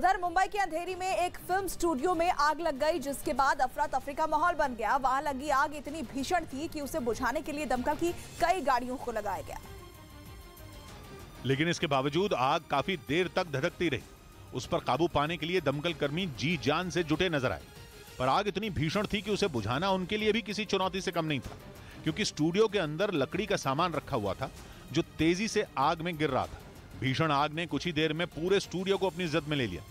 उधर मुंबई के अंधेरी में एक फिल्म स्टूडियो में आग लग गई, जिसके बाद अफरा तफरी का माहौल बन गया। वहां लगी आग इतनी भीषण थी कि उसे बुझाने के लिए दमकल की कई गाड़ियों को लगाया गया, लेकिन इसके बावजूद आग काफी देर तक धधकती रही। उस पर काबू पाने के लिए दमकल कर्मी जी जान से जुटे नजर आए, पर आग इतनी भीषण थी कि उसे बुझाना उनके लिए भी किसी चुनौती से कम नहीं था, क्योंकि स्टूडियो के अंदर लकड़ी का सामान रखा हुआ था जो तेजी से आग में गिर रहा था। भीषण आग ने कुछ ही देर में पूरे स्टूडियो को अपनी जद में ले लिया,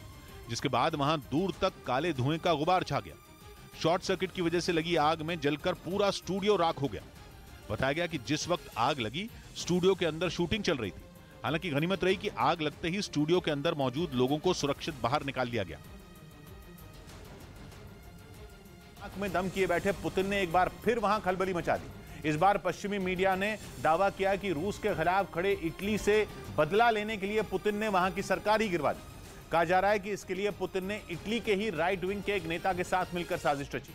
जिसके बाद वहां दूर तक काले धुएं का गुबार छा गया। शॉर्ट सर्किट की वजह से लगी आग में जलकर पूरा स्टूडियो राख हो गया। बताया गया कि जिस वक्त आग लगी स्टूडियो के अंदर शूटिंग चल रही थी। हालांकि गनीमत रही कि आग लगते ही स्टूडियो के अंदर मौजूद लोगों को सुरक्षित बाहर निकाल लिया गया। आंख में दम किए बैठे पुतिन ने एक बार फिर वहां खलबली मचा दी। इस बार पश्चिमी मीडिया ने दावा किया कि रूस के खिलाफ खड़े इटली से बदला लेने के लिए पुतिन ने वहां की सरकार ही गिरवा दी। कहा जा रहा है कि इसके लिए पुतिन ने इटली के ही राइट विंग के एक नेता के साथ मिलकर साजिश रची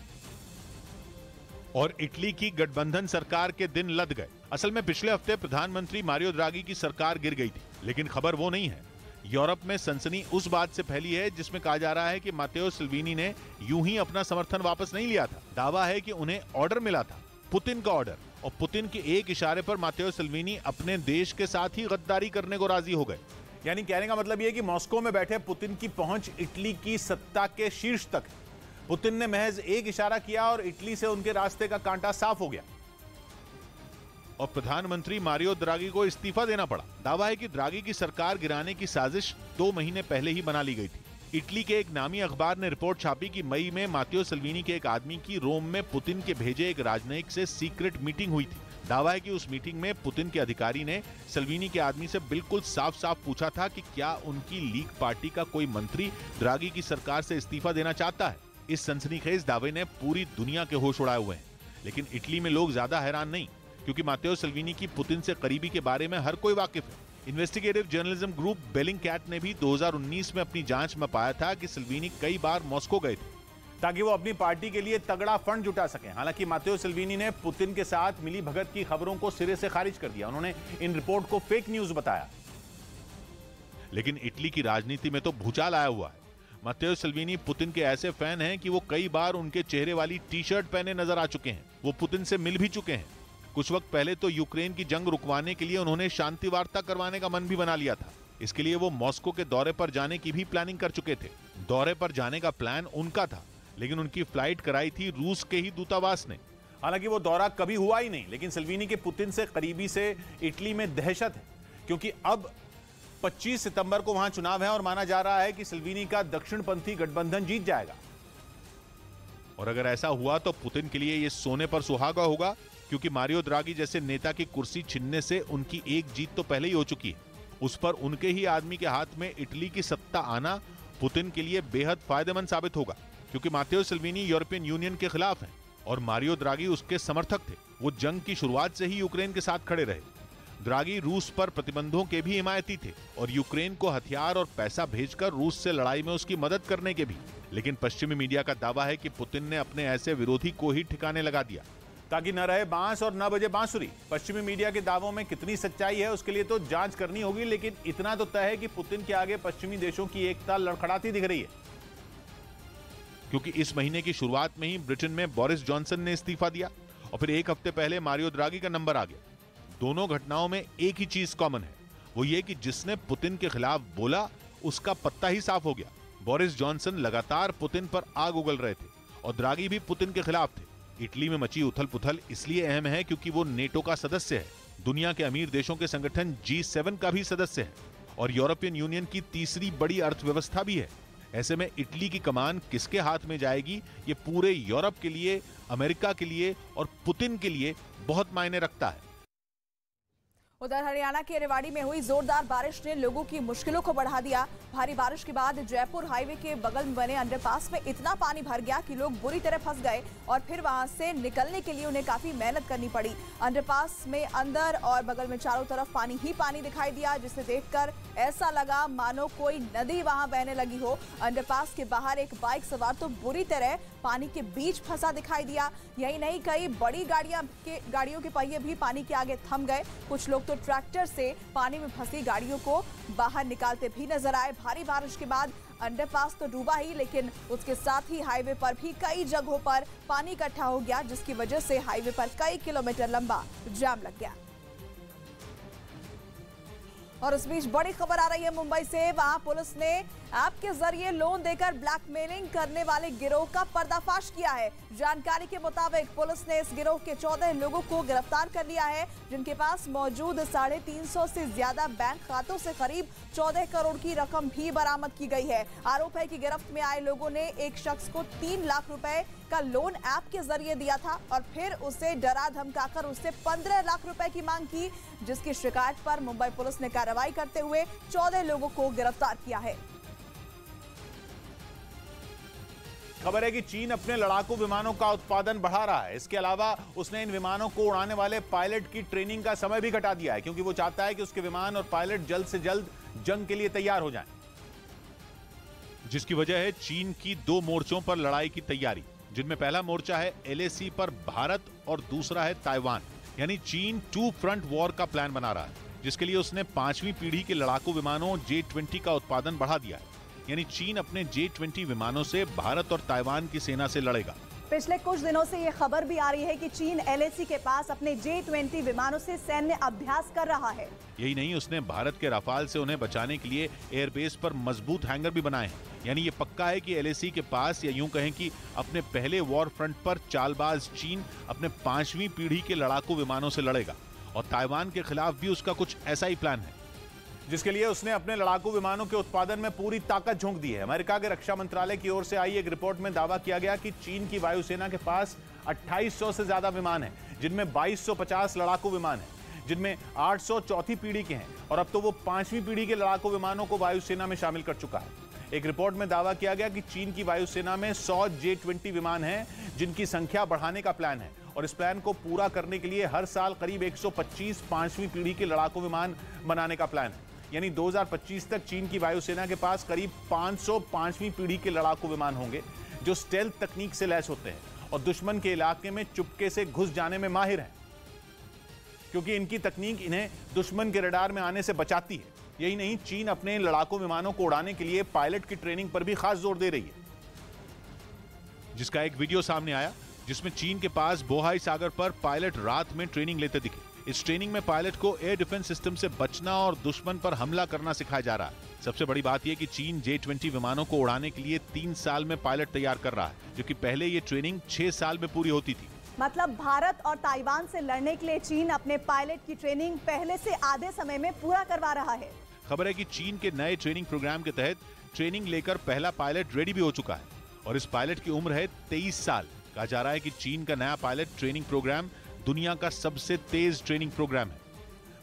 और इटली की गठबंधन सरकार के दिन लद गए। असल में पिछले हफ्ते प्रधानमंत्री मारियो द्रागी की सरकार गिर गई थी, लेकिन खबर वो नहीं है। यूरोप में सनसनी उस बात से फैली है जिसमें कहा जा रहा है कि मातेओ सल्विनी ने यूं ही अपना समर्थन वापस नहीं लिया था। दावा है कि उन्हें ऑर्डर मिला था, पुतिन का ऑर्डर, और पुतिन के एक इशारे पर मातेओ सल्विनी अपने देश के साथ ही गद्दारी करने को राजी हो गए। यानी कहने का मतलब यह कि मॉस्को में बैठे पुतिन की पहुंच इटली की सत्ता के शीर्ष तक है। पुतिन ने महज एक इशारा किया और इटली से उनके रास्ते का कांटा साफ हो गया और प्रधानमंत्री मारियो द्रागी को इस्तीफा देना पड़ा। दावा है कि द्रागी की सरकार गिराने की साजिश 2 महीने पहले ही बना ली गई थी। इटली के एक नामी अखबार ने रिपोर्ट छापी कि मई में मातेओ सल्विनी के एक आदमी की रोम में पुतिन के भेजे एक राजनयिक से सीक्रेट मीटिंग हुई थी। दावा है कि उस मीटिंग में पुतिन के अधिकारी ने सल्विनी के आदमी से बिल्कुल साफ साफ पूछा था कि क्या उनकी लीग पार्टी का कोई मंत्री द्रागी की सरकार से इस्तीफा देना चाहता है। इस सनसनीखेज दावे ने पूरी दुनिया के होश उड़ाए हुए हैं, लेकिन इटली में लोग ज्यादा हैरान नहीं, क्योंकि मातेओ सल्विनी की पुतिन से करीबी के बारे में हर कोई वाकिफ है। इन्वेस्टिगेटिव जर्नलिज्म ग्रुप बेलिंगकैट ने भी 2019 में अपनी जांच में पाया था कि सल्विनी कई बार मॉस्को गए थे ताकि वो अपनी पार्टी के लिए तगड़ा फंड जुटा सकें। हालांकि मातेओ सल्विनी ने पुतिन के साथ मिली भगत की खबरों को सिरे से खारिज कर दिया। उन्होंने इन रिपोर्ट को फेक न्यूज बताया। लेकिन इटली की राजनीति में तो भूचाल आया हुआ है। मातेओ सल्विनी पुतिन के ऐसे फैन हैं कि वो कई बार उनके चेहरे वाली टी शर्ट पहने नजर आ चुके हैं। वो पुतिन से मिल भी चुके हैं। कुछ वक्त पहले तो यूक्रेन की जंग रुकवाने के लिए उन्होंने शांति वार्ता करवाने का मन भी बना लिया था। इसके लिए वो मॉस्को के दौरे पर जाने की भी प्लानिंग कर चुके थे। दौरे पर जाने का प्लान उनका था, लेकिन उनकी फ्लाइट कराई थी रूस के ही दूतावास ने। हालांकि वो दौरा कभी हुआ ही नहीं, लेकिन सल्विनी के पुतिन से करीबी से इटली में दहशत है, क्योंकि अब 25 सितंबर को वहां चुनाव है और माना जा रहा है कि सल्विनी का दक्षिणपंथी गठबंधन जीत जाएगा। और अगर ऐसा हुआ तो पुतिन के लिए यह सोने पर सुहागा होगा, क्योंकि मारियो द्रागी जैसे नेता की कुर्सी छीनने से उनकी एक जीत तो पहले ही हो चुकी है। उस पर उनके ही आदमी के हाथ में इटली की सत्ता आना पुतिन के लिए बेहद फायदेमंद साबित होगा, क्योंकि मातेओ सल्विनी यूरोपियन यूनियन के खिलाफ हैं और मारियो द्रागी उसके समर्थक थे। वो जंग की शुरुआत से ही यूक्रेन के साथ खड़े रहे। द्रागी रूस पर प्रतिबंधों के भी हिमायती थे और यूक्रेन को हथियार और पैसा भेजकर रूस से लड़ाई में उसकी मदद करने के भी। लेकिन पश्चिमी मीडिया का दावा है कि पुतिन ने अपने ऐसे विरोधी को ही ठिकाने लगा दिया ताकि न रहे बांस और न बजे बांसुरी। पश्चिमी मीडिया के दावों में कितनी सच्चाई है उसके लिए तो जांच करनी होगी, लेकिन इतना तो तय है कि पुतिन के आगे पश्चिमी देशों की एकता लड़खड़ाती दिख रही है, क्योंकि इस महीने की शुरुआत में ही ब्रिटेन में बोरिस जॉनसन ने इस्तीफा दिया और फिर एक हफ्ते पहले मारियो द्रागी का नंबर आ गया। दोनों घटनाओं में एक ही चीज कॉमन है, वो ये कि जिसने पुतिन के खिलाफ बोला उसका पत्ता ही साफ हो गया। बोरिस जॉनसन लगातार पुतिन पर आग उगल रहे थे और द्रागी भी पुतिन के खिलाफ थे। इटली में मची उथल पुथल इसलिए अहम है क्योंकि वो नेटो का सदस्य है, दुनिया के अमीर देशों के संगठन G7 का भी सदस्य है और यूरोपियन यूनियन की तीसरी बड़ी अर्थव्यवस्था भी है। ऐसे में इटली की कमान किसके हाथ में जाएगी, ये पूरे यूरोप के लिए, अमेरिका के लिए और पुतिन के लिए बहुत मायने रखता है। उधर हरियाणा के रेवाड़ी में हुई जोरदार बारिश ने लोगों की मुश्किलों को बढ़ा दिया। भारी बारिश के बाद जयपुर हाईवे के बगल में बने अंडरपास में इतना पानी भर गया कि लोग बुरी तरह फंस गए और फिर वहां से निकलने के लिए उन्हें काफी मेहनत करनी पड़ी। अंडरपास में अंदर और बगल में चारों तरफ पानी ही पानी दिखाई दिया, जिसे देखकर ऐसा लगा मानो कोई नदी वहां बहने लगी हो। अंडरपास के बाहर एक बाइक सवार तो बुरी तरह पानी के बीच फंसा दिखाई दिया। यही नहीं, कई बड़ी गाड़ियों के पहिए भी पानी के आगे थम गए। कुछ लोग तो ट्रैक्टर से पानी में फंसी गाड़ियों को बाहर निकालते भी नजर आए। भारी बारिश के बाद अंडरपास तो डूबा ही, लेकिन उसके साथ ही हाईवे पर भी कई जगहों पर पानी इकट्ठा हो गया, जिसकी वजह से हाईवे पर कई किलोमीटर लंबा जाम लग गया। और इस बीच बड़ी खबर आ रही है मुंबई से। वहां पुलिस ने ऐप के जरिए लोन देकर ब्लैकमेलिंग करने वाले गिरोह का पर्दाफाश किया है। जानकारी के मुताबिक पुलिस ने इस गिरोह के 14 लोगों को गिरफ्तार कर लिया है, जिनके पास मौजूद 350 से ज्यादा बैंक खातों से करीब 14 करोड़ की रकम भी बरामद की गई है। आरोप है कि गिरफ्त में आए लोगों ने एक शख्स को 3 लाख रुपए का लोन ऐप के जरिए दिया था और फिर उसे डरा धमकाकर उससे 15 लाख रुपए की मांग की, जिसकी शिकायत पर मुंबई पुलिस ने कार्रवाई करते हुए 14 लोगों को गिरफ्तार किया है। खबर है कि चीन अपने लड़ाकू विमानों का उत्पादन बढ़ा रहा है। इसके अलावा उसने इन विमानों को उड़ाने वाले पायलट की ट्रेनिंग का समय भी घटा दिया है, क्योंकि वो चाहता है कि उसके विमान और पायलट जल्द से जल्द जंग के लिए तैयार हो जाएं। जिसकी वजह है चीन की 2 मोर्चों पर लड़ाई की तैयारी, जिनमें पहला मोर्चा है LAC पर भारत और दूसरा है ताइवान। यानी चीन 2 फ्रंट वॉर का प्लान बना रहा है, जिसके लिए उसने 5वीं पीढ़ी के लड़ाकू विमानों J-20 का उत्पादन बढ़ा दिया है। यानी चीन अपने J-20 विमानों से भारत और ताइवान की सेना से लड़ेगा। पिछले कुछ दिनों से ये खबर भी आ रही है कि चीन LAC के पास अपने J-20 विमानों से सैन्य अभ्यास कर रहा है। यही नहीं, उसने भारत के राफाल से उन्हें बचाने के लिए एयरबेस पर मजबूत हैंगर भी बनाए हैं। यानी ये पक्का है कि LAC के पास, या यूं कहें कि अपने पहले वॉर फ्रंट पर चालबाज चीन अपने 5वीं पीढ़ी के लड़ाकू विमानों से लड़ेगा। और ताइवान के खिलाफ भी उसका कुछ ऐसा ही प्लान है, जिसके लिए उसने अपने लड़ाकू विमानों के उत्पादन में पूरी ताकत झोंक दी है। अमेरिका के रक्षा मंत्रालय की ओर से आई एक रिपोर्ट में दावा किया गया कि चीन की वायुसेना के पास 2800 से ज्यादा विमान हैं, जिनमें 2250 लड़ाकू विमान हैं, जिनमें 800 चौथी पीढ़ी के हैं, और अब तो वो 5वीं पीढ़ी के लड़ाकू विमानों को वायुसेना में शामिल कर चुका है। एक रिपोर्ट में दावा किया गया कि चीन की वायुसेना में 100 J-20 विमान हैं, जिनकी संख्या बढ़ाने का प्लान है, और इस प्लान को पूरा करने के लिए हर साल करीब 125 5वीं पीढ़ी के लड़ाकू विमान बनाने का प्लान है। यानी 2025 तक चीन की वायुसेना के पास करीब 500 5वीं पीढ़ी के लड़ाकू विमान होंगे, जो स्टेल्थ तकनीक से लैस होते हैं और दुश्मन के इलाके में चुपके से घुस जाने में माहिर हैं, क्योंकि इनकी तकनीक इन्हें दुश्मन के रडार में आने से बचाती है। यही नहीं, चीन अपने लड़ाकू विमानों को उड़ाने के लिए पायलट की ट्रेनिंग पर भी खास जोर दे रही है, जिसका एक वीडियो सामने आया जिसमें चीन के पास बोहाई सागर पर पायलट रात में ट्रेनिंग लेते दिखे। इस ट्रेनिंग में पायलट को एयर डिफेंस सिस्टम से बचना और दुश्मन पर हमला करना सिखाया जा रहा है। सबसे बड़ी बात यह कि चीन J-20 विमानों को उड़ाने के लिए 3 साल में पायलट तैयार कर रहा है, जबकि पहले ये ट्रेनिंग 6 साल में पूरी होती थी। मतलब भारत और ताइवान से लड़ने के लिए चीन अपने पायलट की ट्रेनिंग पहले से आधे समय में पूरा करवा रहा है। खबर है कि चीन के नए ट्रेनिंग प्रोग्राम के तहत ट्रेनिंग लेकर पहला पायलट रेडी भी हो चुका है, और इस पायलट की उम्र है 23 साल। कहा जा रहा है कि चीन का नया पायलट ट्रेनिंग प्रोग्राम दुनिया का सबसे तेज ट्रेनिंग प्रोग्राम है।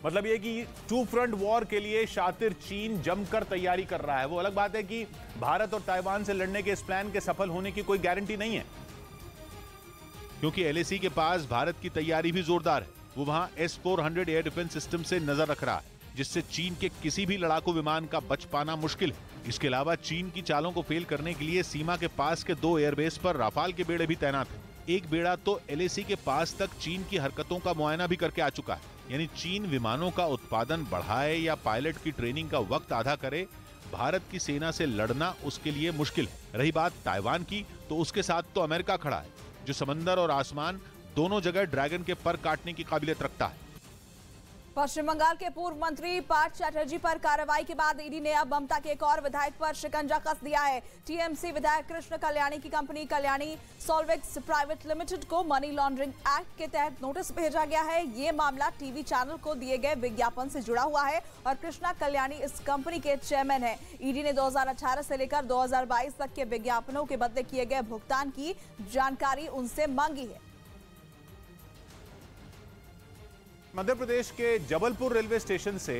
मतलब ये कि 2 फ्रंट वॉर के लिए शातिर चीन जमकर तैयारी कर रहा है। वो अलग बात है कि भारत और ताइवान से लड़ने के इस प्लान के सफल होने की कोई गारंटी नहीं है, क्योंकि LAC के पास भारत की तैयारी भी जोरदार है। वो वहां S-400 एयर डिफेंस सिस्टम से नजर रख रहा है, जिससे चीन के किसी भी लड़ाकू विमान का बच पाना मुश्किल है। इसके अलावा चीन की चालों को फेल करने के लिए सीमा के पास के 2 एयरबेस पर राफाल के बेड़े भी तैनात हैं। एक बेड़ा तो LAC के पास तक चीन की हरकतों का मुआयना भी करके आ चुका है। यानी चीन विमानों का उत्पादन बढ़ाए या पायलट की ट्रेनिंग का वक्त आधा करे, भारत की सेना से लड़ना उसके लिए मुश्किल है। रही बात ताइवान की, तो उसके साथ तो अमेरिका खड़ा है, जो समंदर और आसमान दोनों जगह ड्रैगन के पर काटने की काबिलियत रखता है। पश्चिम बंगाल के पूर्व मंत्री पार्थ चैटर्जी पर कार्रवाई के बाद ईडी ने अब ममता के एक और विधायक पर शिकंजा कस दिया है। टीएमसी विधायक कृष्ण कल्याणी की कंपनी कल्याणी सॉल्वेक्स प्राइवेट लिमिटेड को मनी लॉन्ड्रिंग एक्ट के तहत नोटिस भेजा गया है। ये मामला टीवी चैनल को दिए गए विज्ञापन से जुड़ा हुआ है और कृष्णा कल्याणी इस कंपनी के चेयरमैन है। ईडी ने 2018 से लेकर 2022 तक के विज्ञापनों के बदले किए गए भुगतान की जानकारी उनसे मांगी है। मध्य प्रदेश के जबलपुर रेलवे स्टेशन से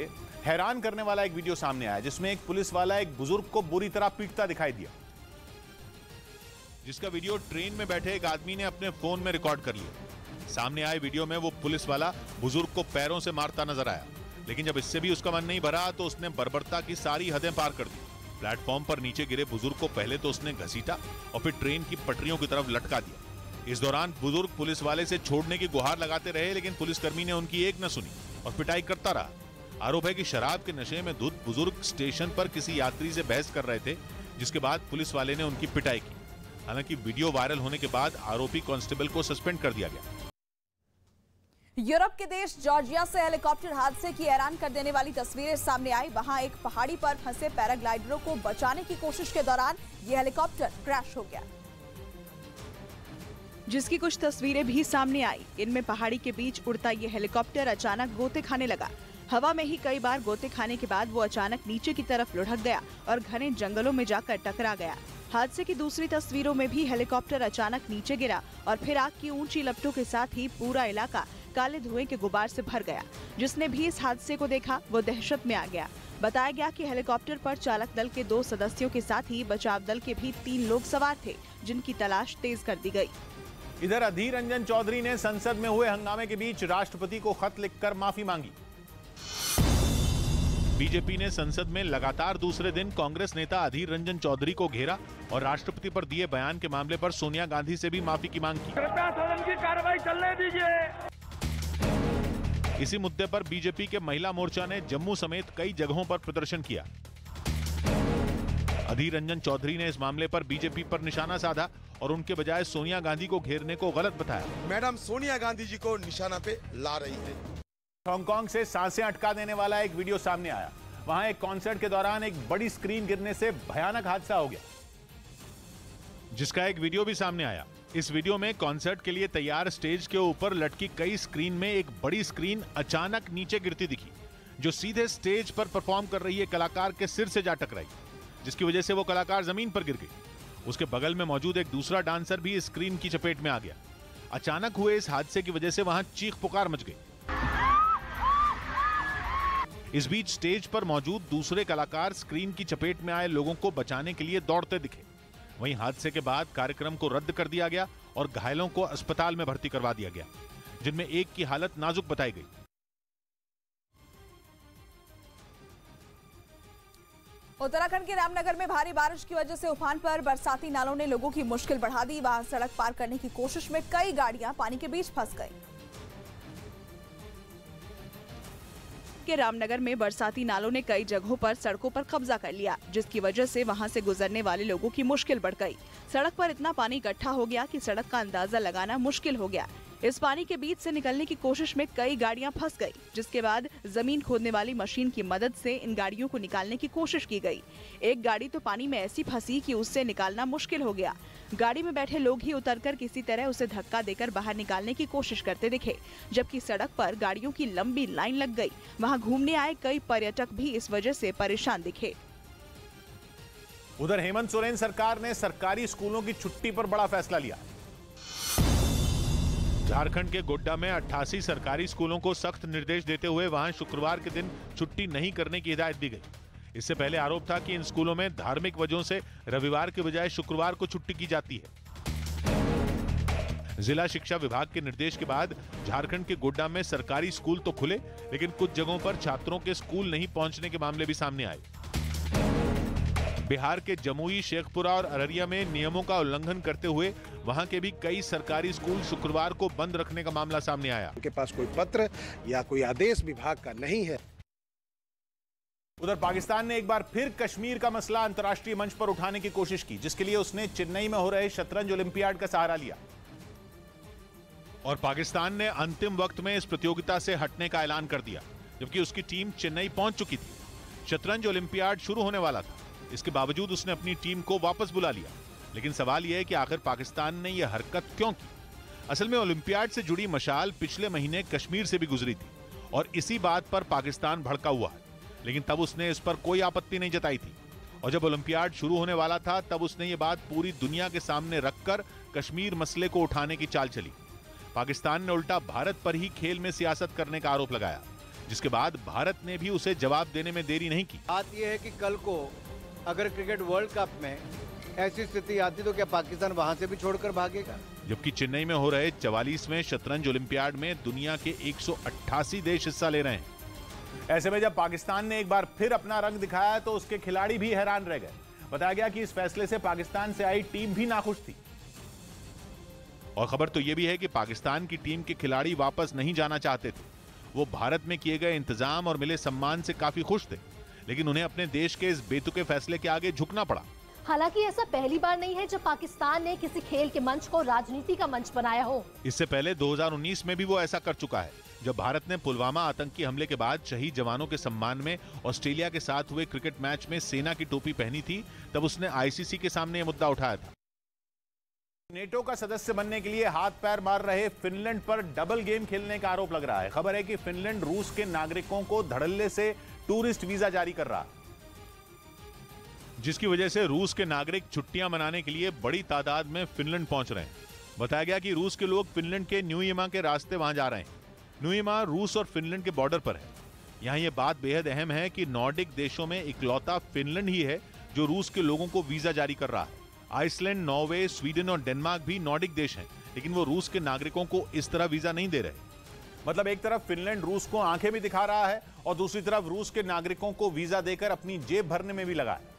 हैरान करने वाला एक वीडियो सामने आया, जिसमें एक पुलिस वाला एक बुजुर्ग को बुरी तरह पीटता दिखाई दिया, जिसका वीडियो ट्रेन में बैठे एक आदमी ने अपने फोन में रिकॉर्ड कर लिया। सामने आए वीडियो में वो पुलिस वाला बुजुर्ग को पैरों से मारता नजर आया, लेकिन जब इससे भी उसका मन नहीं भरा तो उसने बर्बरता की सारी हदें पार कर दी। प्लेटफॉर्म पर नीचे गिरे बुजुर्ग को पहले तो उसने घसीटा और फिर ट्रेन की पटरियों की तरफ लटका दिया। इस दौरान बुजुर्ग पुलिस वाले से छोड़ने की गुहार लगाते रहे, लेकिन पुलिसकर्मी ने उनकी एक न सुनी और पिटाई करता रहा। आरोप है कि शराब के नशे में धुत बुजुर्ग स्टेशन पर किसी यात्री से बहस कर रहे थे, जिसके बाद पुलिस वाले ने उनकी पिटाई की। हालांकि वीडियो वायरल होने के बाद आरोपी कांस्टेबल को सस्पेंड कर दिया गया। यूरोप के देश जॉर्जिया से हेलीकॉप्टर हादसे की हैरान कर देने वाली तस्वीरें सामने आई। वहां एक पहाड़ी पर फंसे पैराग्लाइडरों को बचाने की कोशिश के दौरान यह हेलीकॉप्टर क्रैश हो गया, जिसकी कुछ तस्वीरें भी सामने आई। इनमें पहाड़ी के बीच उड़ता ये हेलीकॉप्टर अचानक गोते खाने लगा। हवा में ही कई बार गोते खाने के बाद वो अचानक नीचे की तरफ लुढ़क गया और घने जंगलों में जाकर टकरा गया। हादसे की दूसरी तस्वीरों में भी हेलीकॉप्टर अचानक नीचे गिरा और फिर आग की ऊंची लपटों के साथ ही पूरा इलाका काले धुएं के गुबार से भर गया। जिसने भी इस हादसे को देखा वो दहशत में आ गया। बताया गया कि हेलीकॉप्टर पर चालक दल के 2 सदस्यों के साथ ही बचाव दल के भी 3 लोग सवार थे, जिनकी तलाश तेज कर दी गई। इधर अधीर रंजन चौधरी ने संसद में हुए हंगामे के बीच राष्ट्रपति को खत लिखकर माफी मांगी। बीजेपी ने संसद में लगातार दूसरे दिन कांग्रेस नेता अधीर रंजन चौधरी को घेरा और राष्ट्रपति पर दिए बयान के मामले पर सोनिया गांधी से भी माफी की मांग की। कृपया सदन की कार्रवाई चलने दीजिए। इसी मुद्दे पर बीजेपी के महिला मोर्चा ने जम्मू समेत कई जगहों पर प्रदर्शन किया। अधीर रंजन चौधरी ने इस मामले पर बीजेपी पर निशाना साधा और उनके बजाय सोनिया गांधी को घेरने को गलत बताया। मैडम सोनिया गांधी जी को निशाना पे ला रही है। हांगकांग से सांसें अटका देने वाला एक वीडियो सामने आया। वहां एक कॉन्सर्ट के दौरान एक बड़ी स्क्रीन गिरने से भयानक हादसा हो गया, जिसका एक वीडियो भी सामने आया। इस वीडियो में कॉन्सर्ट के लिए तैयार स्टेज के ऊपर लटकी कई स्क्रीन में एक बड़ी स्क्रीन अचानक नीचे गिरती दिखी, जो सीधे स्टेज पर परफॉर्म कर रही है कलाकार के सिर से जा टकराई, जिसकी वजह से वो कलाकार जमीन पर गिर गई। उसके बगल में मौजूद एक दूसरा डांसर भी स्क्रीन की चपेट में आ गया। अचानक हुए इस हादसे की वजह से वहां चीख पुकार मच गई। इस बीच स्टेज पर मौजूद दूसरे कलाकार स्क्रीन की चपेट में आए लोगों को बचाने के लिए दौड़ते दिखे। वहीं हादसे के बाद कार्यक्रम को रद्द कर दिया गया और घायलों को अस्पताल में भर्ती करवा दिया गया, जिनमें एक की हालत नाजुक बताई गई। उत्तराखंड के रामनगर में भारी बारिश की वजह से उफान पर बरसाती नालों ने लोगों की मुश्किल बढ़ा दी। वहां सड़क पार करने की कोशिश में कई गाड़ियां पानी के बीच फंस गई। के रामनगर में बरसाती नालों ने कई जगहों पर सड़कों पर कब्जा कर लिया, जिसकी वजह से वहां से गुजरने वाले लोगों की मुश्किल बढ़ गई। सड़क पर इतना पानी इकट्ठा हो गया कि सड़क का अंदाजा लगाना मुश्किल हो गया। इस पानी के बीच से निकलने की कोशिश में कई गाड़ियां फंस गई, जिसके बाद जमीन खोदने वाली मशीन की मदद से इन गाड़ियों को निकालने की कोशिश की गई। एक गाड़ी तो पानी में ऐसी फंसी कि उससे निकालना मुश्किल हो गया। गाड़ी में बैठे लोग ही उतरकर किसी तरह उसे धक्का देकर बाहर निकालने की कोशिश करते दिखे, जबकि सड़क पर गाड़ियों की लंबी लाइन लग गई। वहां घूमने आए कई पर्यटक भी इस वजह से परेशान दिखे। उधर हेमंत सोरेन सरकार ने सरकारी स्कूलों की छुट्टी पर बड़ा फैसला लिया। झारखंड के गोड्डा में 88 सरकारी स्कूलों को सख्त निर्देश देते हुए वहां शुक्रवार के दिन छुट्टी नहीं करने की हिदायत दी गई। इससे पहले आरोप था कि इन स्कूलों में धार्मिक वजहों से रविवार के बजाय शुक्रवार को छुट्टी की जाती है। जिला शिक्षा विभाग के निर्देश के बाद झारखंड के गोड्डा में सरकारी स्कूल तो खुले, लेकिन कुछ जगहों पर छात्रों के स्कूल नहीं पहुंचने के मामले भी सामने आए। बिहार के जमुई, शेखपुरा और अररिया में नियमों का उल्लंघन करते हुए वहां के भी कई सरकारी स्कूल शुक्रवार को बंद रखने का मामला सामने आया। उनके पास कोई पत्र या कोई आदेश विभाग का नहीं है। उधर पाकिस्तान ने एक बार फिर कश्मीर का मसला अंतर्राष्ट्रीय मंच पर उठाने की कोशिश की, जिसके लिए उसने चेन्नई में हो रहे शतरंज ओलंपियाड का सहारा लिया। और पाकिस्तान ने अंतिम वक्त में इस प्रतियोगिता से हटने का ऐलान कर दिया, जबकि उसकी टीम चेन्नई पहुंच चुकी थी। शतरंज ओलंपियाड शुरू होने वाला था, इसके बावजूद उसने अपनी टीम को वापस बुला लिया। लेकिन सवाल यह है कि आखिर पाकिस्तान ने यह हरकत क्यों की? असल में ओलंपियाड से जुड़ी मशाल पिछले महीने कश्मीर से भी गुजरी थी और इसी बात पर पाकिस्तान भड़का हुआ है, लेकिन तब उसने इस पर कोई आपत्ति नहीं जताई थी। और जब ओलंपियाड शुरू होने वाला था तब उसने ये बात पूरी दुनिया के सामने रखकर कश्मीर मसले को उठाने की चाल चली। पाकिस्तान ने उल्टा भारत पर ही खेल में सियासत करने का आरोप लगाया, जिसके बाद भारत ने भी उसे जवाब देने में देरी नहीं की। बात यह है कि कल को अगर क्रिकेट वर्ल्ड कप में ऐसी स्थिति आती तो क्या पाकिस्तान वहां से भी छोड़कर भागेगा? जबकि चेन्नई में हो रहे 44वें शतरंज ओलंपियाड में दुनिया के 188 देश हिस्सा ले रहे हैं। ऐसे में जब पाकिस्तान ने एक बार फिर अपना रंग दिखाया तो उसके खिलाड़ी भी हैरान रह गए। बताया गया कि इस फैसले से पाकिस्तान से आई टीम भी नाखुश थी। और खबर तो यह भी है कि पाकिस्तान की टीम के खिलाड़ी वापस नहीं जाना चाहते थे। वो भारत में किए गए इंतजाम और मिले सम्मान से काफी खुश थे, लेकिन उन्हें अपने देश के इस बेतुके फैसले के आगे झुकना पड़ा। हालांकि ऐसा पहली बार नहीं है जब पाकिस्तान ने किसी खेल के मंच को राजनीति का मंच बनाया हो। इससे पहले 2019 में भी वो ऐसा कर चुका है, जब भारत ने पुलवामा आतंकी हमले के बाद शहीद जवानों के सम्मान में ऑस्ट्रेलिया के साथ हुए क्रिकेट मैच में सेना की टोपी पहनी थी। तब उसने आईसीसी के सामने ये मुद्दा उठाया था। नेटो का सदस्य बनने के लिए हाथ पैर मार रहे फिनलैंड पर डबल गेम खेलने का आरोप लग रहा है। खबर है कि फिनलैंड रूस के नागरिकों को धड़ल्ले से टूरिस्ट वीजा जारी कर रहा है, जिसकी वजह से रूस के नागरिक छुट्टियां मनाने के लिए बड़ी तादाद में फिनलैंड पहुंच रहे हैं। बताया गया कि रूस के लोग फिनलैंड के न्यूयमा के रास्ते वहां जा रहे हैं। न्यूयमा रूस और फिनलैंड के बॉर्डर पर है। यहां यह बात बेहद अहम है कि नॉर्डिक देशों में इकलौता फिनलैंड ही है जो रूस के लोगों को वीजा जारी कर रहा है। आइसलैंड, नॉर्वे, स्वीडन और डेनमार्क भी नॉर्डिक देश हैं, लेकिन वो रूस के नागरिकों को इस तरह वीजा नहीं दे रहे। मतलब एक तरफ फिनलैंड रूस को आंखें भी दिखा रहा है और दूसरी तरफ रूस के नागरिकों को वीजा देकर अपनी जेब भरने में भी लगा है।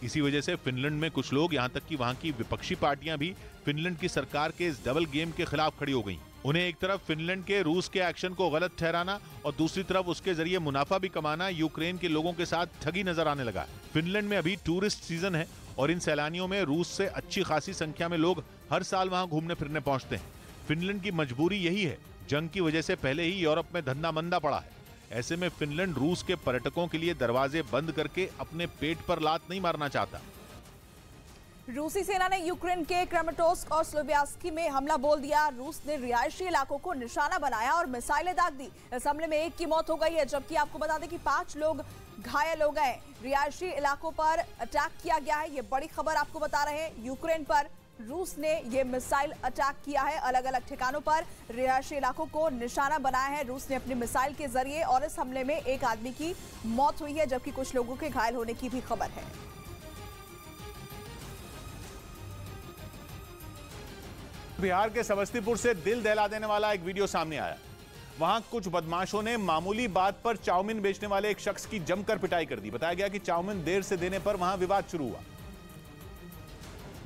इसी वजह से फिनलैंड में कुछ लोग, यहां तक कि वहां की विपक्षी पार्टियां भी फिनलैंड की सरकार के इस डबल गेम के खिलाफ खड़ी हो गई। उन्हें एक तरफ फिनलैंड के रूस के एक्शन को गलत ठहराना और दूसरी तरफ उसके जरिए मुनाफा भी कमाना यूक्रेन के लोगों के साथ ठगी नजर आने लगा है। फिनलैंड में अभी टूरिस्ट सीजन है और इन सैलानियों में रूस से अच्छी खासी संख्या में लोग हर साल वहां घूमने फिरने पहुंचते हैं। फिनलैंड की मजबूरी यही है, जंग की वजह से पहले ही यूरोप में धंधा मंदा पड़ा है। ऐसे में फिनलैंड रूस के पर्यटकों के लिए दरवाजे बंद करके अपने पेट पर लात नहीं मारना चाहता। रूसी सेना ने यूक्रेन के क्रामाटोर्स्क और स्लोवियास्की में हमला बोल दिया। रूस ने रिहायशी इलाकों को निशाना बनाया और मिसाइलें दाग दी। इस हमले में 1 की मौत हो गई है, जबकि आपको बता दें कि 5 लोग घायल हो गए। रिहायशी इलाकों पर अटैक किया गया है, ये बड़ी खबर आपको बता रहे हैं। यूक्रेन पर रूस ने ये मिसाइल अटैक किया है, अलग अलग ठिकानों पर रिहायशी इलाकों को निशाना बनाया है रूस ने अपने मिसाइल के जरिए। और इस हमले में 1 आदमी की मौत हुई है, जबकि कुछ लोगों के घायल होने की भी खबर है। बिहार के समस्तीपुर से दिल दहला देने वाला एक वीडियो सामने आया। वहां कुछ बदमाशों ने मामूली बात पर चाउमीन बेचने वाले एक शख्स की जमकर पिटाई कर दी। बताया गया कि चाउमीन देर से देने पर वहां विवाद शुरू हुआ,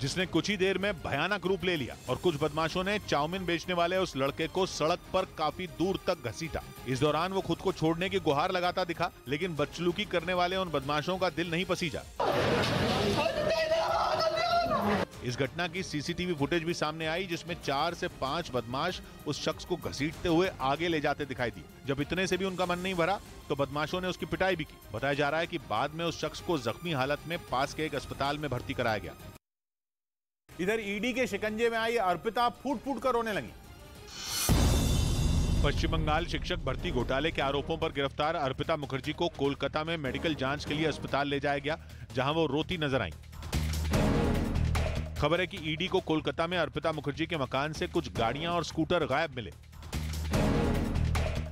जिसने कुछ ही देर में भयानक रूप ले लिया और कुछ बदमाशों ने चाउमीन बेचने वाले उस लड़के को सड़क पर काफी दूर तक घसीटा। इस दौरान वो खुद को छोड़ने की गुहार लगाता दिखा, लेकिन बदसलूकी करने वाले उन बदमाशों का दिल नहीं पसीजा। इस घटना की सीसीटीवी फुटेज भी सामने आई, जिसमें 4 से 5 बदमाश उस शख्स को घसीटते हुए आगे ले जाते दिखाई दिए। जब इतने से भी उनका मन नहीं भरा तो बदमाशों ने उसकी पिटाई भी की। बताया जा रहा है कि बाद में उस शख्स को जख्मी हालत में पास के एक अस्पताल में भर्ती कराया गया। इधर ईडी के शिकंजे में आई अर्पिता फूट फूट कर रोने लगी। पश्चिम बंगाल शिक्षक भर्ती घोटाले के आरोपों पर गिरफ्तार अर्पिता मुखर्जी को कोलकाता में मेडिकल जांच के लिए अस्पताल ले जाया गया, जहां वो रोती नजर आई। खबर है कि ईडी को कोलकाता में अर्पिता मुखर्जी के मकान से कुछ गाड़ियां और स्कूटर गायब मिले।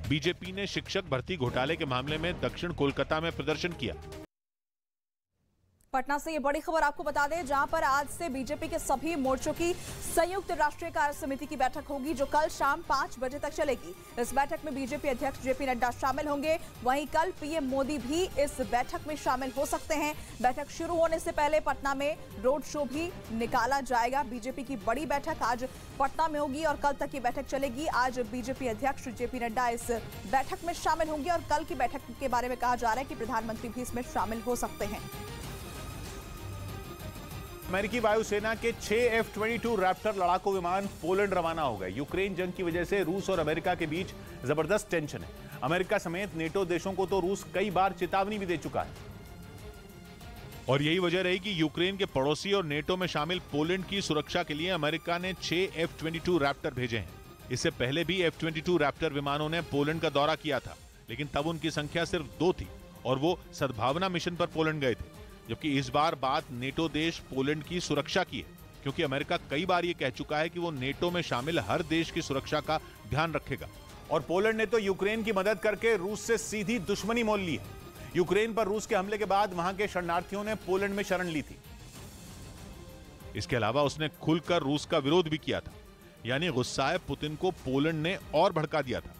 बीजेपी ने शिक्षक भर्ती घोटाले के मामले में दक्षिण कोलकाता में प्रदर्शन किया। पटना से ये बड़ी खबर आपको बता दें, जहां पर आज से बीजेपी के सभी मोर्चों की संयुक्त राष्ट्रीय कार्य समिति की बैठक होगी, जो कल शाम 5 बजे तक चलेगी। इस बैठक में बीजेपी अध्यक्ष जेपी नड्डा शामिल होंगे। वहीं कल पीएम मोदी भी इस बैठक में शामिल हो सकते हैं। बैठक शुरू होने से पहले पटना में रोड शो भी निकाला जाएगा। बीजेपी की बड़ी बैठक आज पटना में होगी और कल तक ये बैठक चलेगी। आज बीजेपी अध्यक्ष जेपी नड्डा इस बैठक में शामिल होंगे और कल की बैठक के बारे में कहा जा रहा है कि प्रधानमंत्री भी इसमें शामिल हो सकते हैं। अमेरिकी वायुसेना के 6 F-22 रैप्टर लड़ाकू विमान पोलैंड रवाना हो गए। यूक्रेन जंग की वजह से रूस और अमेरिका के बीच जबरदस्त टेंशन है। अमेरिका समेत नेटो देशों को तो रूस कई बार चेतावनी भी दे चुका है और यही वजह रही कि यूक्रेन के पड़ोसी और नेटो में शामिल पोलैंड की सुरक्षा के लिए अमेरिका ने 6 F-22 रैप्टर भेजे हैं। इससे पहले भी F-22 रैप्टर विमानों ने पोलैंड का दौरा किया था, लेकिन तब उनकी संख्या सिर्फ 2 थी और वो सद्भावना मिशन पर पोलैंड गए थे। जबकि इस बार बात नेटो देश पोलैंड की सुरक्षा की है, क्योंकि अमेरिका कई बार ये कह चुका है कि वो नेटो में शामिल हर देश की सुरक्षा का ध्यान रखेगा। और पोलैंड ने तो यूक्रेन की मदद करके रूस से सीधी दुश्मनी मोल ली है। यूक्रेन पर रूस के हमले के बाद वहां के शरणार्थियों ने पोलैंड में शरण ली थी। इसके अलावा उसने खुलकर रूस का विरोध भी किया था, यानी गुस्साए पुतिन को पोलैंड ने और भड़का दिया था,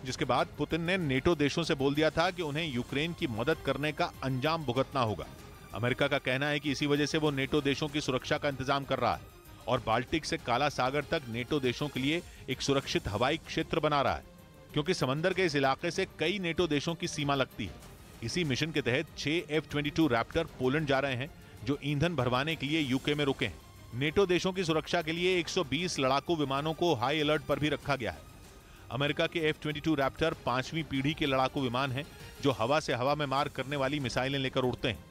जिसके बाद पुतिन ने नेटो देशों से बोल दिया था कि उन्हें यूक्रेन की मदद करने का अंजाम भुगतना होगा। अमेरिका का कहना है कि इसी वजह से वो नेटो देशों की सुरक्षा का इंतजाम कर रहा है और बाल्टिक से काला सागर तक नेटो देशों के लिए एक सुरक्षित हवाई क्षेत्र बना रहा है, क्योंकि समंदर के इस इलाके से कई नेटो देशों की सीमा लगती है। इसी मिशन के तहत 6 F-22 रैप्टर पोलैंड जा रहे हैं, जो ईंधन भरवाने के लिए यूके में रुके हैं। नेटो देशों की सुरक्षा के लिए 120 लड़ाकू विमानों को हाई अलर्ट पर भी रखा गया है। अमेरिका के F-22 रैप्टर 5वीं पीढ़ी के लड़ाकू विमान हैं, जो हवा से हवा में मार करने वाली मिसाइलें लेकर उड़ते हैं।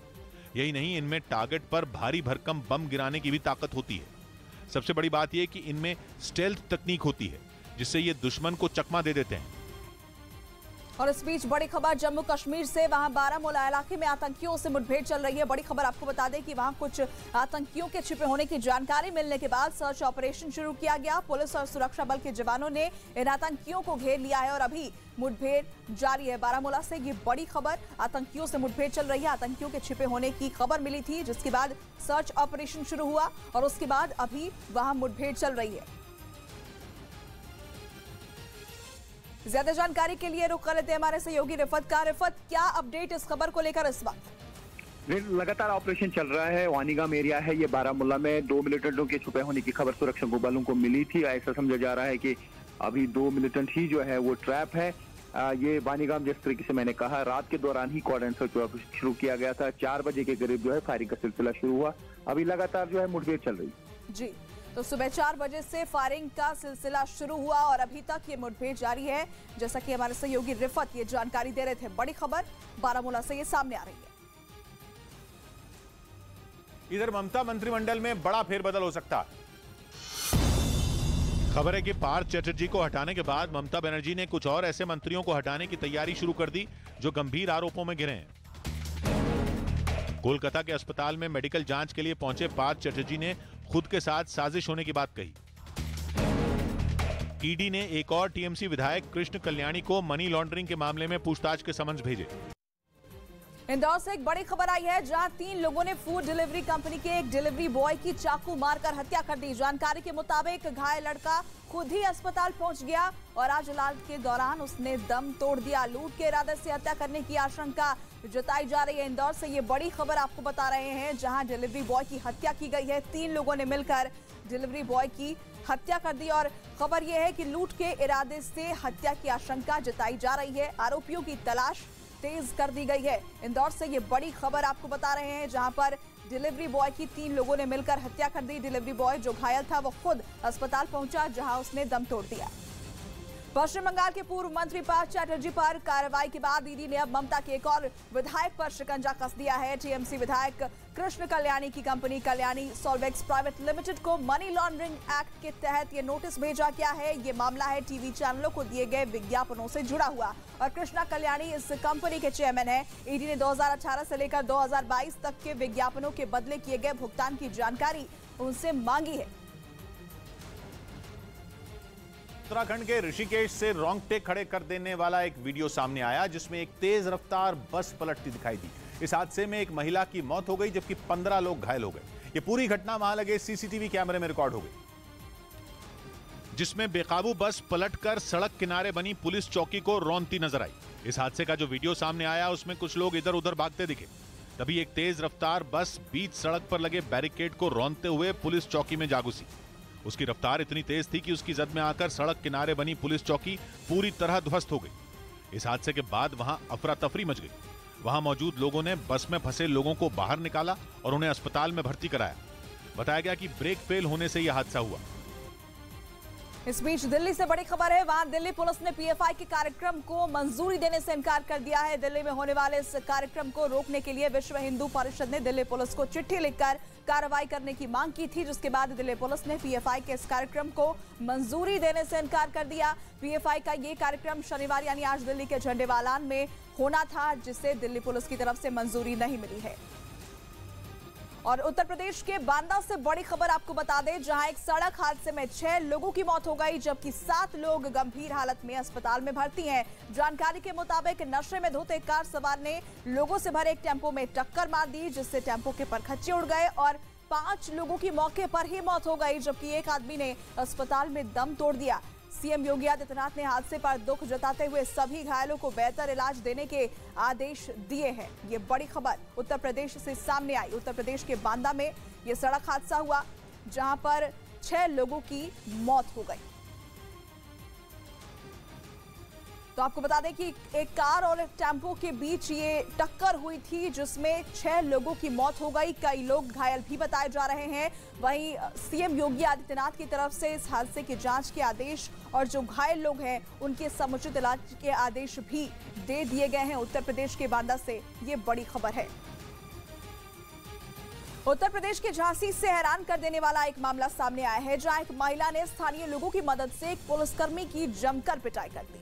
यही नहीं, इनमें टारगेट पर भारी भरकम बम गिराने की भी ताकत होती है। सबसे बड़ी बात यह कि इनमें स्टेल्थ तकनीक होती है, जिससे ये दुश्मन को चकमा दे देते हैं। और इस बीच बड़ी खबर जम्मू कश्मीर से, वहां बारामूला इलाके में आतंकियों से मुठभेड़ चल रही है। बड़ी खबर आपको बता दें कि वहां कुछ आतंकियों के छिपे होने की जानकारी मिलने के बाद सर्च ऑपरेशन शुरू किया गया। पुलिस और सुरक्षा बल के जवानों ने इन आतंकियों को घेर लिया है और अभी मुठभेड़ जारी है। बारामूला से ये बड़ी खबर, आतंकियों से मुठभेड़ चल रही है। आतंकियों के छिपे होने की खबर मिली थी, जिसके बाद सर्च ऑपरेशन शुरू हुआ और उसके बाद अभी वहां मुठभेड़ चल रही है। ज्यादा जानकारी के लिए रुख कर लेते हैं हमारे सहयोगी रिफत का। रिफत, क्या अपडेट इस खबर को लेकर इस वक्त? लगातार ऑपरेशन चल रहा है। वानीगाम एरिया है ये बारामूला में। 2 मिलिटेंटों के छुपे होने की खबर सुरक्षा बलों को मिली थी। ऐसा समझा जा रहा है कि अभी 2 मिलिटेंट ही जो है वो ट्रैप है। ये वानीगाम, जिस तरीके से मैंने कहा, रात के दौरान ही कॉर्डन सर्च शुरू किया गया था। 4 बजे के करीब जो है फायरिंग का सिलसिला शुरू हुआ। अभी लगातार जो है मुठभेड़ चल रही है। जी, तो सुबह 4 बजे से फायरिंग का सिलसिला शुरू हुआ और अभी तक ये मुठभेड़ जारी है, जैसा कि हमारे सहयोगी रिफत ये जानकारी दे रहे थे। बड़ी खबर बारामूला से ये सामने आ रही है। इधर ममता मंत्रिमंडल में बड़ा फेरबदल हो सकता है। खबर है कि पार्थ चैटर्जी को हटाने के बाद ममता बनर्जी ने कुछ और ऐसे मंत्रियों को हटाने की तैयारी शुरू कर दी जो गंभीर आरोपों में घिरे हैं। कोलकाता के अस्पताल में मेडिकल जांच के लिए पहुंचे पार्थ चैटर्जी ने खुद के साथ साजिश होने की बात कही। ईडी ने एक और टीएमसी विधायक कृष्ण कल्याणी को मनी लॉन्ड्रिंग के मामले में पूछताछ के समन्स भेजे। इंदौर से एक बड़ी खबर आई है, जहां 3 लोगों ने फूड डिलीवरी कंपनी के एक डिलीवरी बॉय की चाकू मारकर हत्या कर दी। जानकारी के मुताबिक घायल लड़का खुद ही अस्पताल पहुंच गया और आज इलाज के दौरान उसने दम तोड़ दिया। लूट के इरादे से हत्या करने की आशंका जताई जा रही है। इंदौर से ये बड़ी खबर आपको बता रहे हैं, जहां डिलीवरी बॉय की हत्या की गई है। 3 लोगों ने मिलकर डिलीवरी बॉय की हत्या कर दी और खबर यह है कि लूट के इरादे से हत्या की आशंका जताई जा रही है। आरोपियों की तलाश तेज कर दी गई है। इंदौर से ये बड़ी खबर आपको बता रहे हैं, जहां पर डिलीवरी बॉय की 3 लोगों ने मिलकर हत्या कर दी। डिलीवरी बॉय जो घायल था वो खुद अस्पताल पहुंचा, जहां उसने दम तोड़ दिया। पश्चिम बंगाल के पूर्व मंत्री पार्थ चैटर्जी पर कार्रवाई के बाद ईडी ने अब ममता के एक और विधायक पर शिकंजा कस दिया है। टीएमसी विधायक कृष्ण कल्याणी की कंपनी कल्याणी सॉल्वेक्स प्राइवेट लिमिटेड को मनी लॉन्ड्रिंग एक्ट के तहत ये नोटिस भेजा गया है। ये मामला है टीवी चैनलों को दिए गए विज्ञापनों से जुड़ा हुआ और कृष्णा कल्याणी इस कंपनी के चेयरमैन है। ईडी ने 2018 से लेकर 2022 तक के विज्ञापनों के बदले किए गए भुगतान की जानकारी उनसे मांगी है। उत्तराखंड के ऋषिकेश से रोंगटे खड़े कर देने वाला एक वीडियो सामने आया, जिसमें एक तेज रफ्तार बस पलटती दिखाई दी। इस हादसे में एक महिला की मौत हो गई, जबकि 15 लोग घायल हो गए। ये पूरी घटना वहां लगे सीसीटीवी कैमरे में रिकॉर्ड हो गई, जिसमें बेकाबू बस पलटकर सड़क किनारे बनी पुलिस चौकी को रौंदती नजर आई। इस हादसे का जो वीडियो सामने आया, उसमें कुछ लोग इधर उधर भागते दिखे। तभी एक तेज रफ्तार बस बीच सड़क पर लगे बैरिकेड को रौंदते हुए पुलिस चौकी में जा घुसी। उसकी रफ्तार इतनी तेज थी कि उसकी जद में आकर सड़क किनारे बनी पुलिस चौकी पूरी तरह ध्वस्त हो गई। इस हादसे के बाद वहां अफरा तफरी मच गई। वहां मौजूद लोगों ने बस में फंसे लोगों को बाहर निकाला और उन्हें अस्पताल में भर्ती कराया। बताया गया कि ब्रेक फेल होने से यह हादसा हुआ। इस बीच दिल्ली से बड़ी खबर है, वहां दिल्ली पुलिस ने पीएफआई के कार्यक्रम को मंजूरी देने से इनकार कर दिया है। दिल्ली में होने वाले इस कार्यक्रम को रोकने के लिए विश्व हिंदू परिषद ने दिल्ली पुलिस को चिट्ठी लिखकर कार्रवाई करने की मांग की थी, जिसके बाद दिल्ली पुलिस ने पीएफआई के इस कार्यक्रम को मंजूरी देने से इनकार कर दिया। पीएफआई का ये कार्यक्रम शनिवार यानी आज दिल्ली के झंडेवालान में होना था, जिसे दिल्ली पुलिस की तरफ से मंजूरी नहीं मिली है। और उत्तर प्रदेश के बांदा से बड़ी खबर आपको बता दें, जहां एक सड़क हादसे में 6 लोगों की मौत हो गई, जबकि 7 लोग गंभीर हालत में अस्पताल में भर्ती हैं। जानकारी के मुताबिक नशे में धोते कार सवार ने लोगों से भरे एक टेंपो में टक्कर मार दी, जिससे टेंपो के परखच्चे उड़ गए और 5 लोगों की मौके पर ही मौत हो गई, जबकि एक आदमी ने अस्पताल में दम तोड़ दिया। सीएम योगी आदित्यनाथ ने हादसे पर दुख जताते हुए सभी घायलों को बेहतर इलाज देने के आदेश दिए हैं। ये बड़ी खबर उत्तर प्रदेश से सामने आई। उत्तर प्रदेश के बांदा में ये सड़क हादसा हुआ, जहां पर 6 लोगों की मौत हो गई। तो आपको बता दें कि एक कार और एक टेम्पो के बीच ये टक्कर हुई थी, जिसमें 6 लोगों की मौत हो गई, कई लोग घायल भी बताए जा रहे हैं। वहीं सीएम योगी आदित्यनाथ की तरफ से इस हादसे की जांच के आदेश और जो घायल लोग हैं उनके समुचित इलाज के आदेश भी दे दिए गए हैं। उत्तर प्रदेश के बांदा से ये बड़ी खबर है। उत्तर प्रदेश के झांसी से हैरान कर देने वाला एक मामला सामने आया है, जहां एक महिला ने स्थानीय लोगों की मदद से एक पुलिसकर्मी की जमकर पिटाई कर दी।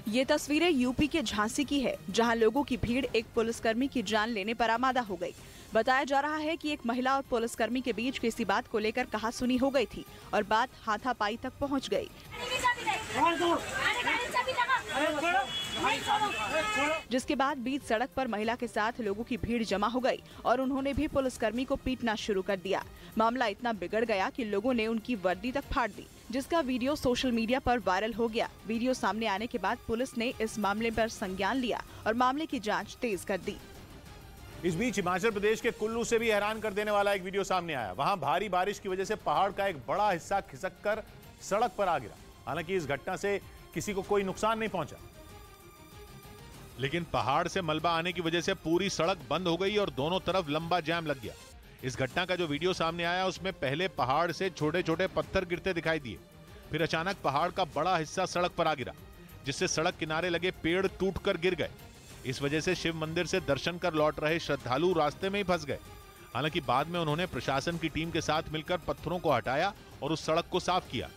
ये तस्वीरें यूपी के झांसी की है, जहां लोगों की भीड़ एक पुलिसकर्मी की जान लेने पर आमादा हो गई। बताया जा रहा है कि एक महिला और पुलिसकर्मी के बीच किसी बात को लेकर कहासुनी हो गई थी और बात हाथापाई तक पहुंच गई, जिसके बाद बीच सड़क पर महिला के साथ लोगों की भीड़ जमा हो गई और उन्होंने भी पुलिसकर्मी को पीटना शुरू कर दिया। मामला इतना बिगड़ गया कि लोगों ने उनकी वर्दी तक फाड़ दी, जिसका वीडियो सोशल मीडिया पर वायरल हो गया। वीडियो सामने आने के बाद पुलिस ने इस मामले पर संज्ञान लिया और मामले की जांच तेज कर दी। इस बीच हिमाचल प्रदेश के कुल्लू से भी हैरान कर देने वाला एक वीडियो सामने आया। वहां भारी बारिश की वजह से पहाड़ का एक बड़ा हिस्सा खिसक कर सड़क पर आ गिरा। हालांकि इस घटना से किसी को कोई नुकसान नहीं पहुंचा, लेकिन पहाड़ से मलबा आने की वजह से पूरी सड़क बंद हो गई और दोनों तरफ लंबा जाम लग गया। इस घटना का जो वीडियो सामने आया उसमें पहले पहाड़ से छोटे छोटे पत्थर गिरते दिखाई दिए, फिर अचानक पहाड़ का बड़ा हिस्सा सड़क पर आ गिरा, जिससे सड़क किनारे लगे पेड़ टूटकर गिर गए। इस वजह से शिव मंदिर से दर्शन कर लौट रहे श्रद्धालु रास्ते में ही फंस गए। हालांकि बाद में उन्होंने प्रशासन की टीम के साथ मिलकर पत्थरों को हटाया और उस सड़क को साफ किया।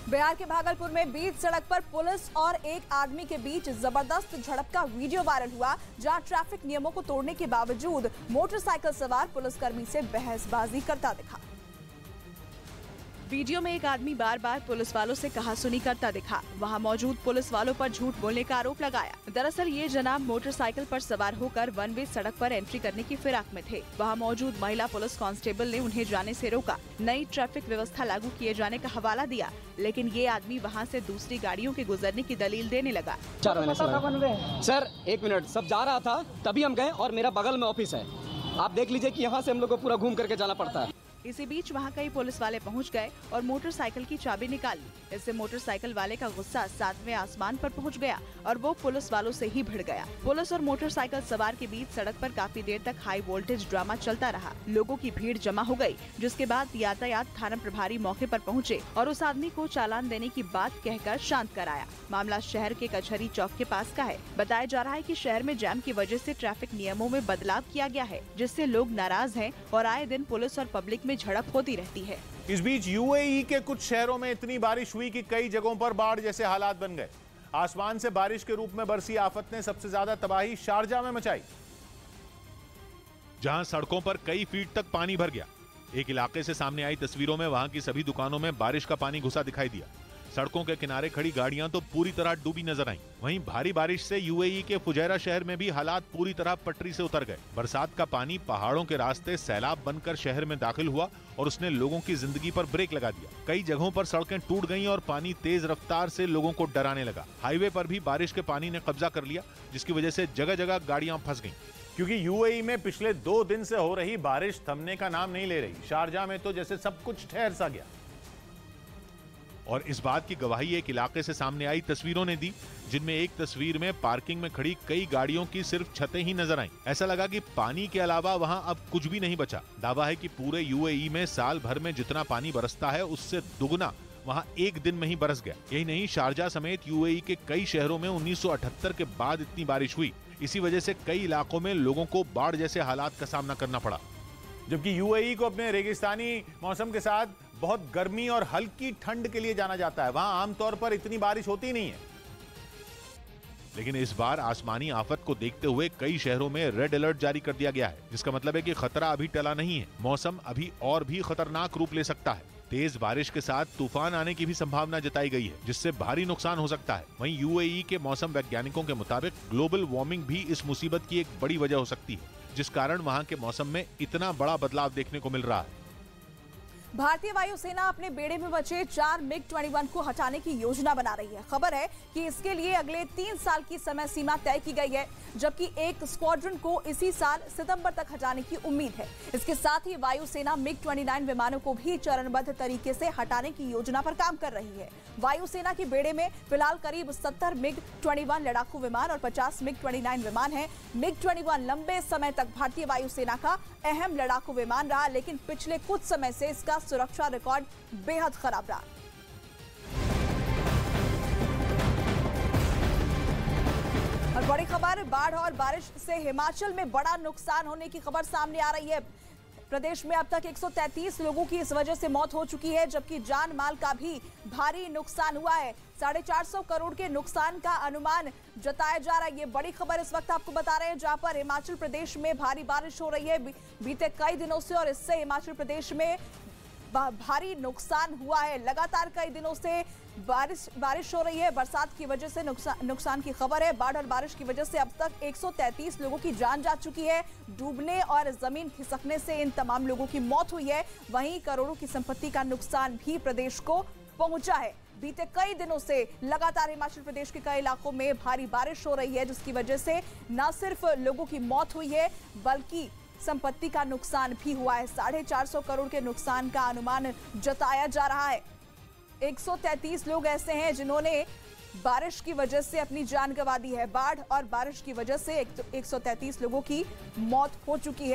बिहार के भागलपुर में बीच सड़क पर पुलिस और एक आदमी के बीच जबरदस्त झड़प का वीडियो वायरल हुआ, जहां ट्रैफिक नियमों को तोड़ने के बावजूद मोटरसाइकिल सवार पुलिसकर्मी से बहसबाजी करता दिखा। वीडियो में एक आदमी बार बार पुलिस वालों से कहासुनी करता दिखा। वहां मौजूद पुलिस वालों पर झूठ बोलने का आरोप लगाया। दरअसल ये जनाब मोटरसाइकिल पर सवार होकर वन वे सड़क पर एंट्री करने की फिराक में थे। वहां मौजूद महिला पुलिस कांस्टेबल ने उन्हें जाने से रोका, नई ट्रैफिक व्यवस्था लागू किए जाने का हवाला दिया, लेकिन ये आदमी वहां से दूसरी गाड़ियों के गुजरने की दलील देने लगा। सर 1 मिनट, सब जा रहा था तभी हम गए और मेरा बगल में ऑफिस है, आप देख लीजिए कि यहाँ से हम लोग को पूरा घूम करके जाना पड़ता है। इसी बीच वहां कई पुलिस वाले पहुंच गए और मोटरसाइकिल की चाबी निकाल ली। इससे मोटरसाइकिल वाले का गुस्सा 7वें आसमान पर पहुंच गया और वो पुलिस वालों से ही भिड़ गया। पुलिस और मोटरसाइकिल सवार के बीच सड़क पर काफी देर तक हाई वोल्टेज ड्रामा चलता रहा। लोगों की भीड़ जमा हो गई, जिसके बाद यातायात थाना प्रभारी मौके पर पहुँचे और उस आदमी को चालान देने की बात कहकर शांत कराया। मामला शहर के कचहरी चौक के पास का है। बताया जा रहा है कि शहर में जैम की वजह से ट्रैफिक नियमों में बदलाव किया गया है, जिससे लोग नाराज हैं और आए दिन पुलिस और पब्लिक में झड़प होती रहती है। इस बीच यूएई के कुछ शहरों में इतनी बारिश हुई कि कई जगहों पर बाढ़ जैसे हालात बन गए। आसमान से बारिश के रूप में बरसी आफत ने सबसे ज्यादा तबाही शारजाह में मचाई, जहां सड़कों पर कई फीट तक पानी भर गया। एक इलाके से सामने आई तस्वीरों में वहां की सभी दुकानों में बारिश का पानी घुसा दिखाई दिया। सड़कों के किनारे खड़ी गाड़ियां तो पूरी तरह डूबी नजर आईं। वहीं भारी बारिश से यूएई के फुजैरा शहर में भी हालात पूरी तरह पटरी से उतर गए। बरसात का पानी पहाड़ों के रास्ते सैलाब बनकर शहर में दाखिल हुआ और उसने लोगों की जिंदगी पर ब्रेक लगा दिया। कई जगहों पर सड़कें टूट गईं और पानी तेज रफ्तार से लोगों को डराने लगा। हाईवे पर भी बारिश के पानी ने कब्जा कर लिया, जिसकी वजह से जगह जगह गाड़ियां फंस गईं। क्योंकि यूएई में पिछले 2 दिन से हो रही बारिश थमने का नाम नहीं ले रही। शारजाह में तो जैसे सब कुछ ठहर सा गया। और इस बात की गवाही एक इलाके से सामने आई तस्वीरों ने दी, जिनमें एक तस्वीर में पार्किंग में खड़ी कई गाड़ियों की सिर्फ छतें ही नजर आईं। ऐसा लगा कि पानी के अलावा वहां अब कुछ भी नहीं बचा। दावा है कि पूरे यूएई में साल भर में जितना पानी बरसता है उससे दुगना वहां एक दिन में ही बरस गया। यही नहीं, शारजाह समेत यूएई के कई शहरों में 1978 के बाद इतनी बारिश हुई। इसी वजह से कई इलाकों में लोगों को बाढ़ जैसे हालात का सामना करना पड़ा। जबकि यूएई को अपने रेगिस्तानी मौसम के साथ बहुत गर्मी और हल्की ठंड के लिए जाना जाता है। वहां आमतौर पर इतनी बारिश होती नहीं है, लेकिन इस बार आसमानी आफत को देखते हुए कई शहरों में रेड अलर्ट जारी कर दिया गया है, जिसका मतलब है कि खतरा अभी टला नहीं है। मौसम अभी और भी खतरनाक रूप ले सकता है। तेज बारिश के साथ तूफान आने की भी संभावना जताई गई है, जिससे भारी नुकसान हो सकता है। वहीं यूएई के मौसम वैज्ञानिकों के मुताबिक ग्लोबल वार्मिंग भी इस मुसीबत की एक बड़ी वजह हो सकती है, जिस कारण वहां के मौसम में इतना बड़ा बदलाव देखने को मिल रहा है। भारतीय वायुसेना अपने बेड़े में बचे 4 MiG-21 को हटाने की योजना बना रही है। खबर है कि इसके लिए अगले 3 साल की समय सीमा तय की गई है, जबकि एक स्क्वाड्रन को इसी साल सितंबर तक हटाने की उम्मीद है। इसके साथ ही वायुसेना MiG-29 विमानों को भी चरणबद्ध तरीके से हटाने की योजना पर काम कर रही है। वायुसेना के बेड़े में फिलहाल करीब 70 MiG-21 लड़ाकू विमान और 50 MiG-29 विमान है। MiG-21 लंबे समय तक भारतीय वायुसेना का अहम लड़ाकू विमान रहा, लेकिन पिछले कुछ समय से इसका सुरक्षा रिकॉर्ड बेहद खराब रहा। और बड़ी खबर, बाढ़ और बारिश से हिमाचल में बड़ा नुकसान होने की खबर सामने आ रही है। प्रदेश में अब तक 133 लोगों की इस वजह से मौत हो चुकी है, जबकि जान माल का भी भारी नुकसान हुआ है। 450 करोड़ के नुकसान का अनुमान जताया जा रहा है। ये बड़ी खबर इस वक्त आपको बता रहे हैं, जहां पर हिमाचल प्रदेश में भारी बारिश हो रही है बीते कई दिनों से, और इससे हिमाचल प्रदेश में भारी नुकसान हुआ है। लगातार कई दिनों से बारिश हो रही है, बरसात की वजह से नुकसान की खबर है। बाढ़ और बारिश की वजह से अब तक 133 लोगों की जान जा चुकी है। डूबने और जमीन खिसकने से इन तमाम लोगों की मौत हुई है। वहीं करोड़ों की संपत्ति का नुकसान भी प्रदेश को पहुंचा है। बीते कई दिनों से लगातार हिमाचल प्रदेश के कई इलाकों में भारी बारिश हो रही है, जिसकी वजह से न सिर्फ लोगों की मौत हुई है, बल्कि संपत्ति का नुकसान भी हुआ है। 450 करोड़ के नुकसान का अनुमान जताया जा रहा है। 133 लोग ऐसे हैं जिन्होंने बारिश की वजह से अपनी जान गंवा दी है। बाढ़ और बारिश की वजह से 133 लोगों की मौत हो चुकी है।